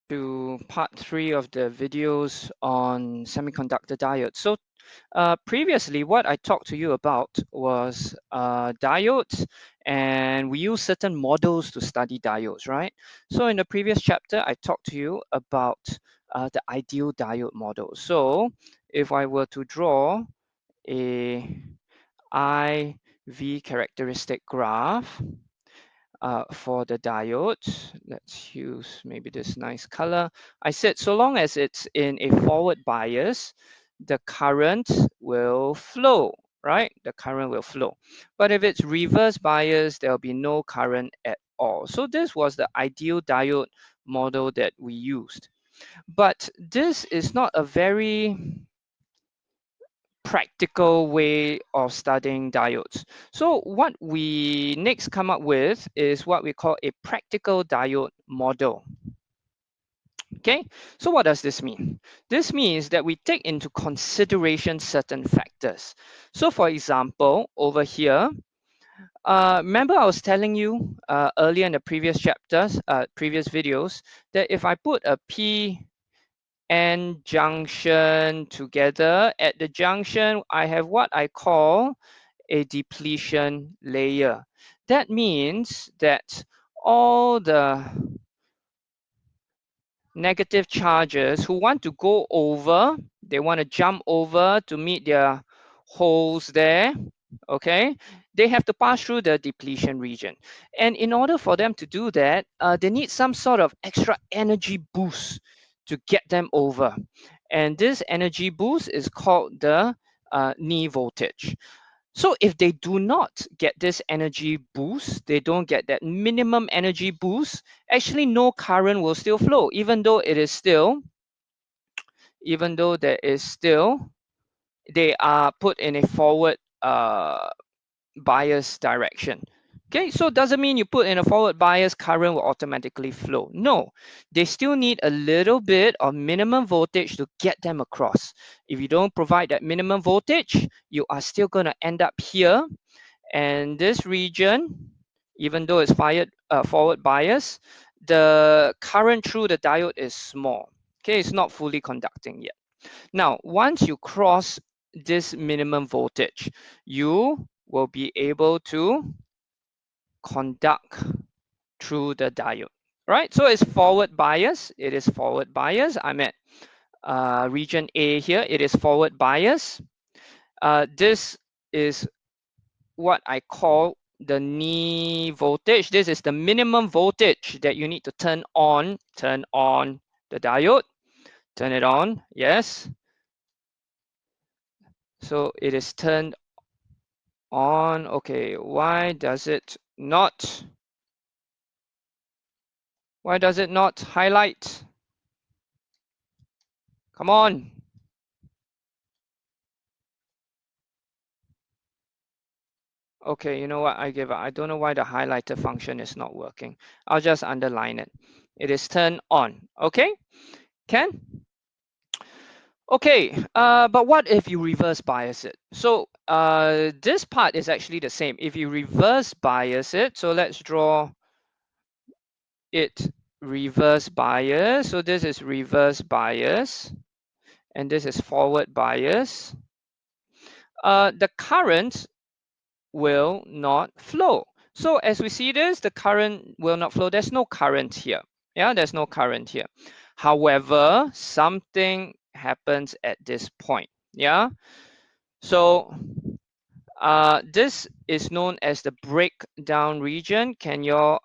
to part 3 of the videos on semiconductor diodes. So previously, what I talked to you about was diodes, and we use certain models to study diodes, right? So in the previous chapter, I talked to you about the ideal diode model. So if I were to draw a IV characteristic graph, for the diodes, let's use maybe this nice color. I said so long as it's in a forward bias, the current will flow, right? The current will flow. But if it's reverse bias, there'll be no current at all. So this was the ideal diode model that we used. But this is not a very practical way of studying diodes. So what we next come up with is what we call a practical diode model. Okay, so what does this mean? This means that we take into consideration certain factors. So for example, over here, remember I was telling you earlier in the previous chapters, previous videos, that if I put a P and junction together. At the junction, I have what I call a depletion layer. That means that all the negative charges who want to go over, they want to jump over to meet their holes there, okay, they have to pass through the depletion region. And in order for them to do that, they need some sort of extra energy boost to get them over. And this energy boost is called the knee voltage. So if they do not get this energy boost, they don't get that minimum energy boost, actually no current will still flow, even though it is still, even though there is still, they are put in a forward bias direction. Okay, so doesn't mean you put in a forward bias, current will automatically flow. No, they still need a little bit of minimum voltage to get them across. If you don't provide that minimum voltage, you are still going to end up here. And this region, even though it's forward bias, the current through the diode is small. Okay, it's not fully conducting yet. Now, once you cross this minimum voltage, you will be able to conduct through the diode, right? So it's forward bias. It is forward bias. I'm at region A here. It is forward bias. This is what I call the knee voltage. This is the minimum voltage that you need to turn on the diode. Turn it on, yes. So it is turned on. Okay, why does it not highlight? Come on. Okay, you know what? I give up. I don't know why the highlighter function is not working. I'll just underline it. It is turned on. Okay, Ken? Okay, but what if you reverse bias it? So this part is actually the same. If you reverse bias it, so let's draw it reverse bias. So this is reverse bias, and this is forward bias. The current will not flow. So as we see this, the current will not flow. There's no current here. Yeah, there's no current here. However, something happens at this point. Yeah. So this is known as the breakdown region. Can you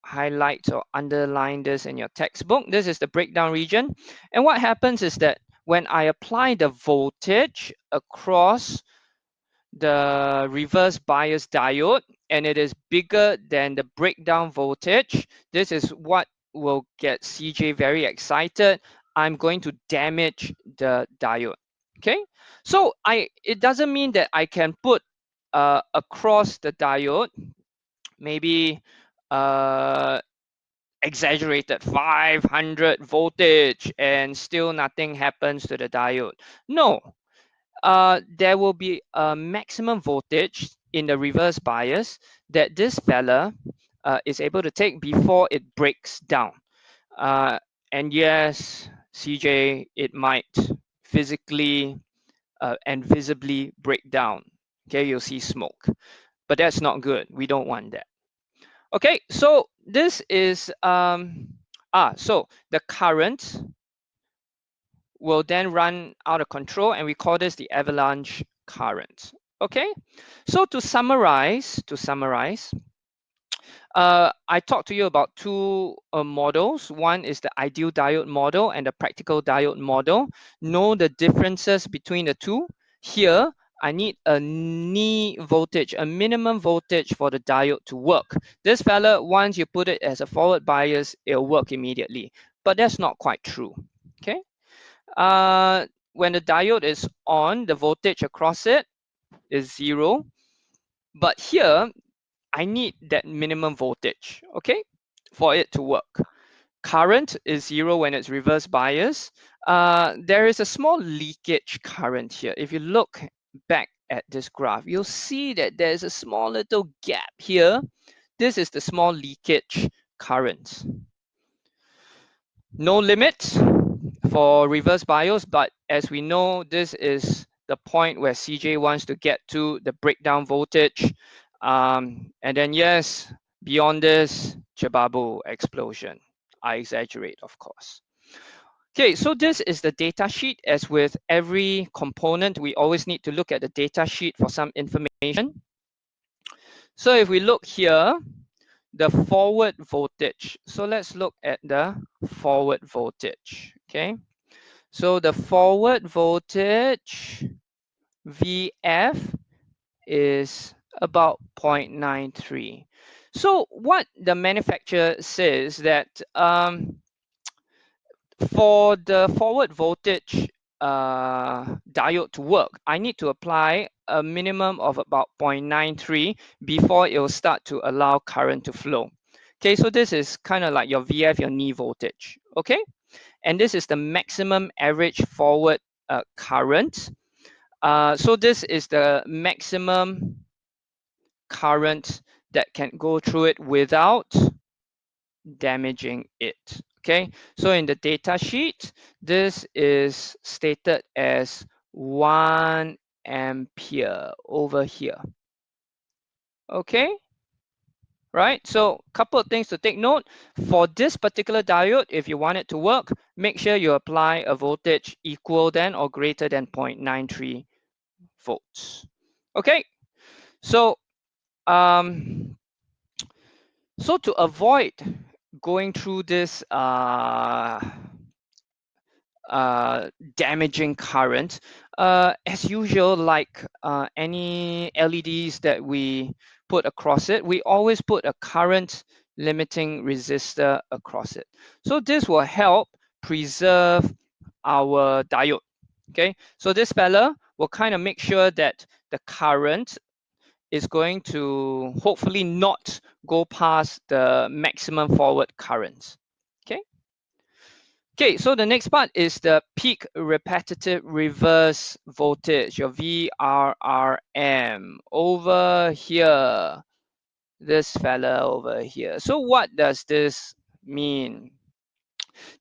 highlight or underline this in your textbook? This is the breakdown region. And what happens is that when I apply the voltage across the reverse bias diode and it is bigger than the breakdown voltage, this is what will get CJ very excited. I'm going to damage the diode. Okay, so it doesn't mean that I can put across the diode maybe exaggerated 500 voltage and still nothing happens to the diode. No, there will be a maximum voltage in the reverse bias that this fella is able to take before it breaks down. And yes, CJ, it might physically and visibly break down. Okay, you'll see smoke, but that's not good. We don't want that. Okay, so this is so the current will then run out of control, and we call this the avalanche current. Okay, so to summarize, I talked to you about two models. One is the ideal diode model and the practical diode model. Know the differences between the two. Here, I need a knee voltage, a minimum voltage for the diode to work. This fella, once you put it as a forward bias, it'll work immediately. But that's not quite true. Okay. When the diode is on, the voltage across it is 0. But here, I need that minimum voltage, okay, for it to work. Current is 0 when it's reverse bias. There is a small leakage current here. If you look back at this graph, you'll see that there's a small little gap here. This is the small leakage current. No limit for reverse bias, but as we know, this is the point where CJ wants to get to the breakdown voltage. And then yes, beyond this, chababu explosion. I exaggerate, of course. Okay, so this is the data sheet. As with every component, we always need to look at the data sheet for some information. So if we look here, the forward voltage. So let's look at the forward voltage, okay? So the forward voltage, VF, is about 0.93. So what the manufacturer says that for the forward voltage diode to work, I need to apply a minimum of about 0.93 before it will start to allow current to flow. Okay, so this is kind of like your VF, your knee voltage. Okay, and this is the maximum average forward current. So this is the maximum current that can go through it without damaging it. Okay, so in the data sheet, this is stated as 1 ampere over here. Okay, right? So a couple of things to take note. For this particular diode, if you want it to work, make sure you apply a voltage equal than or greater than 0.93 volts. Okay, so so to avoid going through this damaging current, as usual, like any LEDs that we put across it, we always put a current limiting resistor across it. So this will help preserve our diode. Okay, so this fella will kind of make sure that the current is going to hopefully not go past the maximum forward current. Okay. Okay, so the next part is the peak repetitive reverse voltage, your VRRM, over here, this fella over here. So what does this mean?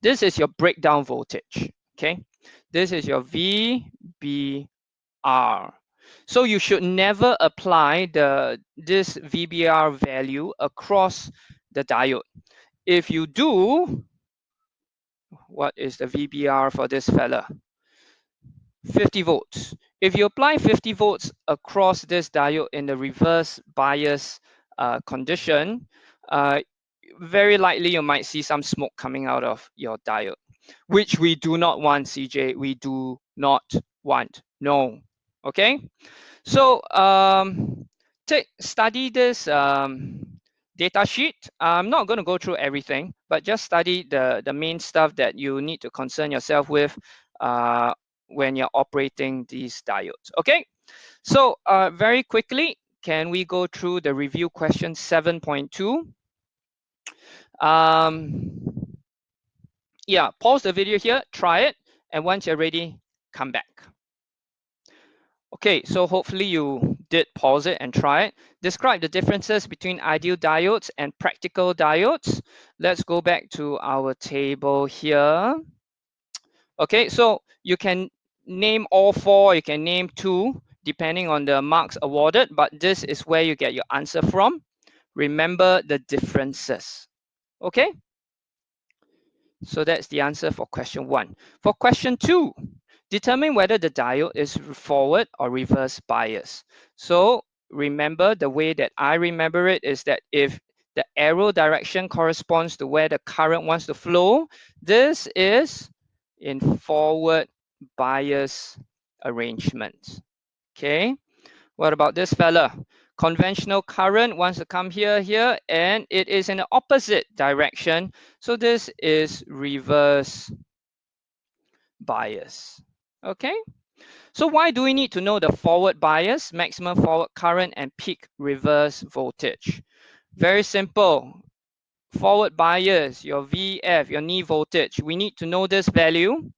This is your breakdown voltage, okay? This is your VBR. So you should never apply this VBR value across the diode. If you do, what is the VBR for this fella? 50 volts. If you apply 50 volts across this diode in the reverse bias condition, very likely you might see some smoke coming out of your diode, which we do not want, CJ. We do not want. No. Okay. So study this data sheet. I'm not going to go through everything, but just study the main stuff that you need to concern yourself with when you're operating these diodes. Okay, so very quickly, can we go through the review question 7.2? Yeah, pause the video here, try it, and once you're ready, come back. Okay, so hopefully you did pause it and try it. Describe the differences between ideal diodes and practical diodes. Let's go back to our table here. Okay, so you can name all four, you can name two, depending on the marks awarded, but this is where you get your answer from. Remember the differences. Okay, so that's the answer for question 1. For question 2, determine whether the diode is forward or reverse bias. So remember, the way that I remember it is that if the arrow direction corresponds to where the current wants to flow, this is in forward bias arrangement. Okay, what about this fella? Conventional current wants to come here, and it is in the opposite direction. So this is reverse bias. Okay, so why do we need to know the forward bias, maximum forward current, and peak reverse voltage? Very simple. Forward bias, your VF, your knee voltage, we need to know this value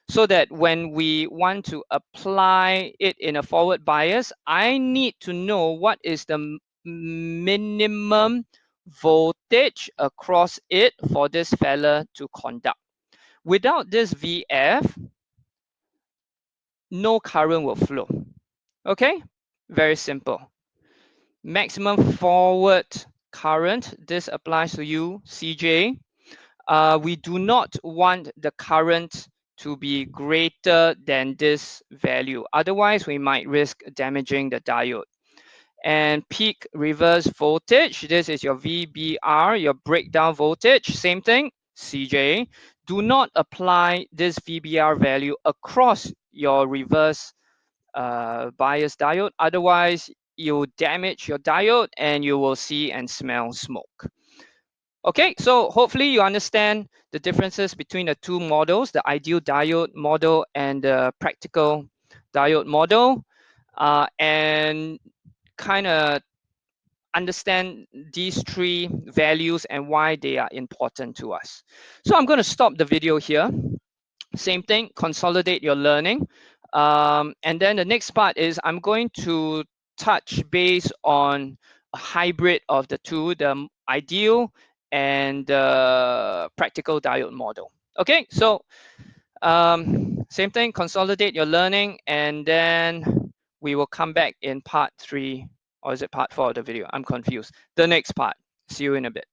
so that when we want to apply it in a forward bias, I need to know what is the minimum voltage across it for this fella to conduct. Without this VF, no current will flow. Okay, very simple. Maximum forward current, this applies to you, CJ. We do not want the current to be greater than this value. Otherwise, we might risk damaging the diode. And peak reverse voltage, this is your VBR, your breakdown voltage, same thing, CJ. Do not apply this VBR value across your reverse bias diode. Otherwise, you damage your diode and you will see and smell smoke. Okay, so hopefully you understand the differences between the two models, the ideal diode model and the practical diode model, and kind of understand these three values and why they are important to us. So I'm going to stop the video here. Same thing, consolidate your learning. And then the next part is I'm going to touch base on a hybrid of the two, the ideal and the practical diode model. Okay, so same thing, consolidate your learning, and then we will come back in part 3, or is it part 4 of the video? I'm confused. The next part. See you in a bit.